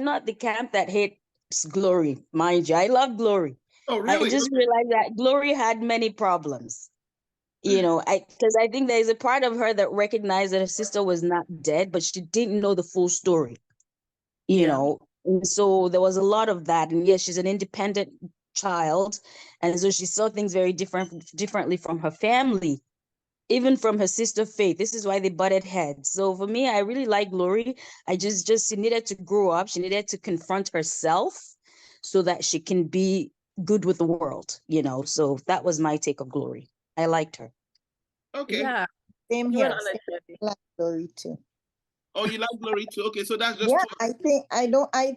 not the camp that hates Glory, mind you. I love Glory.
Oh, really?
I just realized that Glory had many problems. Because I think there's a part of her that recognized that her sister was not dead, but she didn't know the full story. And so there was a lot of that. And yes, she's an independent child, and so she saw things very differently from her family, even from her sister Faith. This is why they butted heads. So for me, I really like Glory. I just she needed to grow up. She needed to confront herself so that she can be good with the world. So that was my take of Glory. I liked her.
Okay.
Yeah.
Same here. I like Glory too.
Oh, you like Glory too? Okay, so that's just
I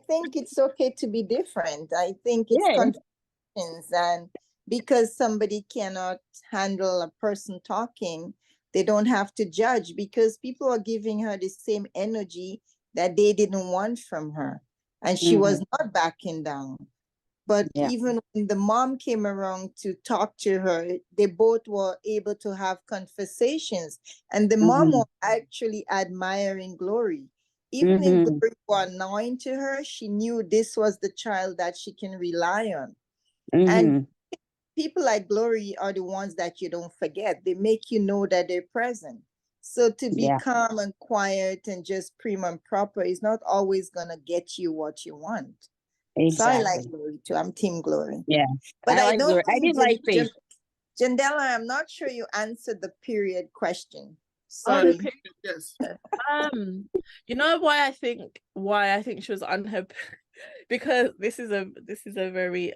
think it's okay to be different. I think it's contradictions, and because somebody cannot handle a person talking, they don't have to judge, because people are giving her the same energy that they didn't want from her, and she was not backing down. But even when the mom came around to talk to her, they both were able to have conversations. And the mom was actually admiring Glory. Even if Glory was annoying to her, she knew this was the child that she can rely on. And people like Glory are the ones that you don't forget. They make you know that they're present. So to be calm and quiet and just prim and proper is not always going to get you what you want. Exactly. So I like Glory too. I'm Team Glory.
Yeah.
But I don't
Glory. I did like Faith.
Jendella, I'm not sure you answered the period question. Sorry.
Yes.
You know why I think she was unhappy? Because this is a very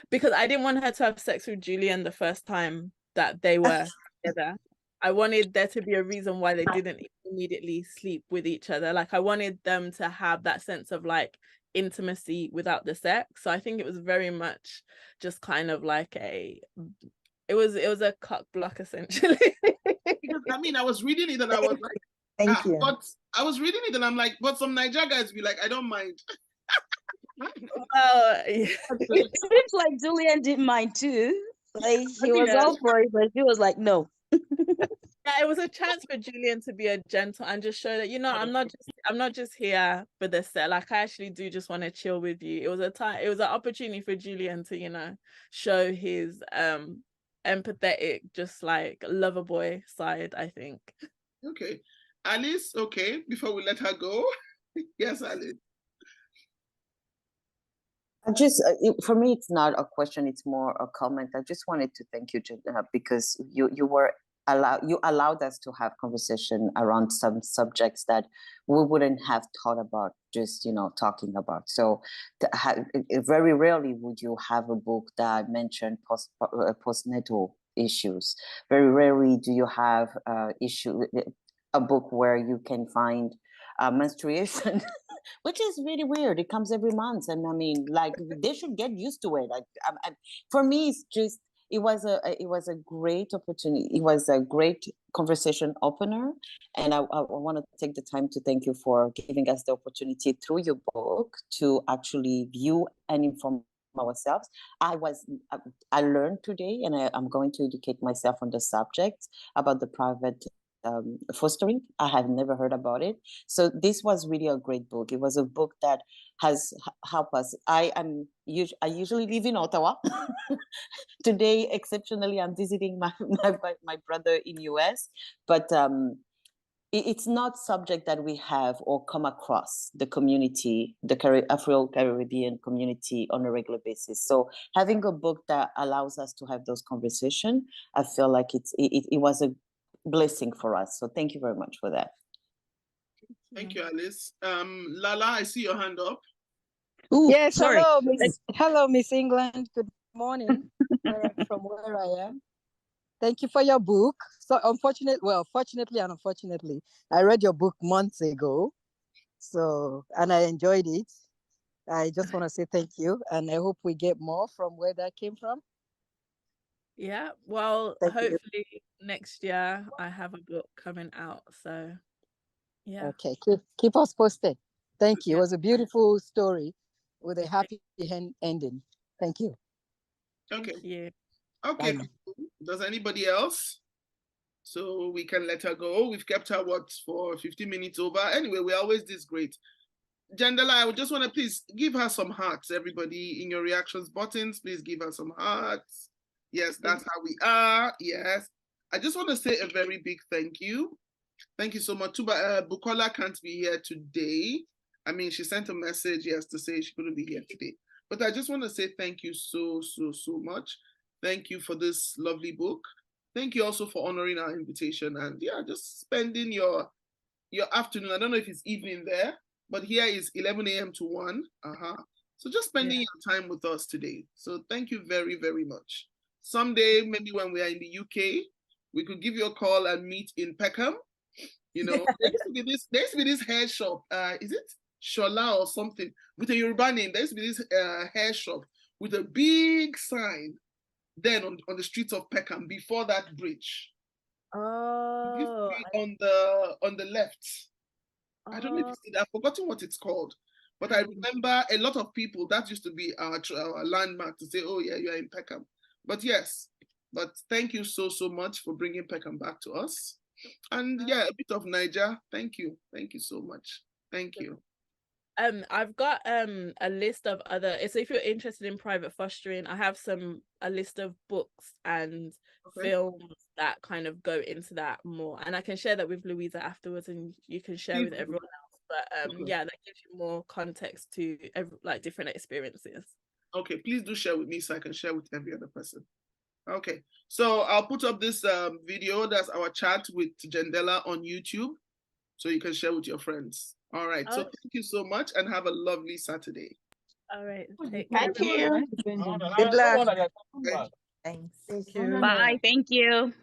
because I didn't want her to have sex with Julian the first time that they were together. I wanted there to be a reason why they didn't immediately sleep with each other. Like I wanted them to have that sense of like intimacy without the sex. So I think it was very much just kind of like it was a cock block essentially.
Because I mean, I was reading it and I was like,
Thank you.
but I was reading it and I'm like, but some Niger guys be like, I don't mind.
Well, yeah.
It seems like Julian didn't mind too. Like he was
Yeah.
all for it, but he was like, no.
Yeah, it was a chance for Julian to be a gentle and just show that, I'm not just here for the set. Like I actually do just want to chill with you. It was an opportunity for Julian to, show his empathetic, just like lover boy side, I think.
Okay. Alice, okay, before we let her go. Yes, Alice.
For me, it's not a question, it's more a comment. I just wanted to thank you, Jendella, because you allowed us to have conversation around some subjects that we wouldn't have thought about just talking about. So very rarely would you have a book that mentioned postnatal issues. Very rarely do you have a book where you can find menstruation. Which is really weird. It comes every month, and I mean, like they should get used to it. For me, it's just it was a great opportunity. It was a great conversation opener, and I want to take the time to thank you for giving us the opportunity through your book to actually view and inform ourselves. I learned today, and I'm going to educate myself on the subject about the private fostering. I have never heard about it. So this was really a great book. It was a book that has helped us. I usually live in Ottawa. Today, exceptionally, I'm visiting my brother in US, but it's not subject that we have or come across the community, the Afro-Caribbean community on a regular basis. So having a book that allows us to have those conversations, I feel like it was a blessing for us. So thank you very much for that.
Thank you, Alice. Lala, I see your hand up.
Ooh,
yes,
sorry.
hello, Miss England. Good morning from where I am. Thank you for your book. So fortunately and unfortunately, I read your book months ago. And I enjoyed it. I just want to say thank you, and I hope we get more from where that came from.
Yeah, well,
Thank you.
hopefully next year I have a book coming out. So, yeah.
Okay, keep us posted. Thank you.
Yeah.
It was a beautiful story with a happy ending. Thank you.
Okay.
Thank you.
Okay.
Bye.
Does anybody else? So we can let her go. We've kept her for 15 minutes over. Anyway, we're always this great. Jendella, I would just want to please give her some hearts. Everybody in your reactions buttons, please give her some hearts. Yes, that's how we are. Yes. I just want to say a very big thank you. Thank you so much. Bukola can't be here today. I mean, she sent a message to say she couldn't be here today. But I just want to say thank you so much. Thank you for this lovely book. Thank you also for honoring our invitation and just spending your afternoon. I don't know if it's evening there, but here is 11 a.m. to 1. So just spending your time with us today. So thank you very, very much. Someday, maybe when we are in the UK, we could give you a call and meet in Peckham. There used to be this hair shop. Is it Shola or something with a Yoruba name? There used to be this hair shop with a big sign then on the streets of Peckham before that bridge.
Oh,
on the left. I don't know if I've forgotten what it's called, but I remember a lot of people that used to be our landmark to say, oh yeah, you are in Peckham. But yes, thank you so much for bringing Peckham back to us. And a bit of Niger. Thank you so much. Thank you.
I've got a list of other. So if you're interested in private fostering, I have a list of books and films that kind of go into that more, and I can share that with Louisa afterwards, and you can share with everyone else. But that gives you more context to different experiences.
Okay, please do share with me so I can share with every other person. Okay, so I'll put up this video. That's our chat with Jendella on YouTube, so you can share with your friends. All right. So thank you so much and have a lovely Saturday.
All right.
Thank you.
Good luck.
Thanks.
Thank you.
Bye. Thank you.